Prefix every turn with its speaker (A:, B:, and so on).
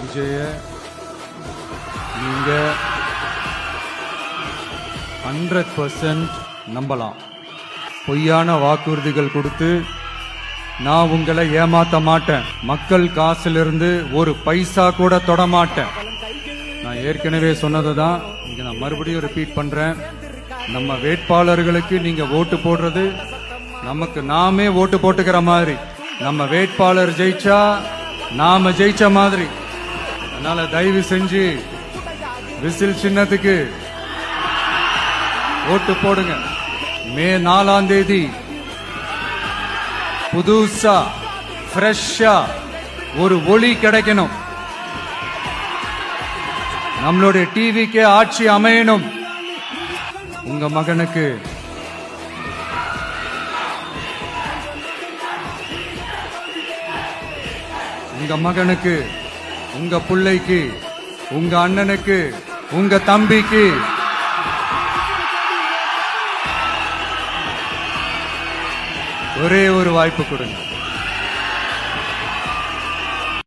A: விஜய நீங்க 100% நம்பலாம். பொய்யான வாக்குறுதிகள் கொடுத்து நான் உங்களை ஏமாத்த மாட்டேன். மக்கள் காசிலிருந்து ஒரு பைசா கூட தொட மாட்டேன். நான் ஏற்கனவே சொன்னதுதான் இங்க நான் மறுபடியும் ரிப்பீட் பண்றேன். நம்ம வேட்பாளர்களுக்கு நீங்க ஓட்டு போடுறது நமக்கு நாமே ஓட்டு போட்டுக்கிற மாதிரி. நம்ம வேட்பாளர் ஜெயிச்சா நாம ஜெயிச்ச மாதிரி. அதனால தயவு செஞ்சு விசில் சின்னத்துக்கு ஓட்டு போடுங்க. மே 4ஆம் தேதி புதுசா ஃப்ரெஷ்ஷா ஒரு ஒளி கிடைக்கணும். நம்மளுடைய டிவிக்கு ஆட்சி அமையணும். உங்க மகனுக்கு உங்க பிள்ளைக்கு உங்க அண்ணனுக்கு உங்க தம்பிக்கு ஒரே ஒரு வாய்ப்பு கொடுங்க.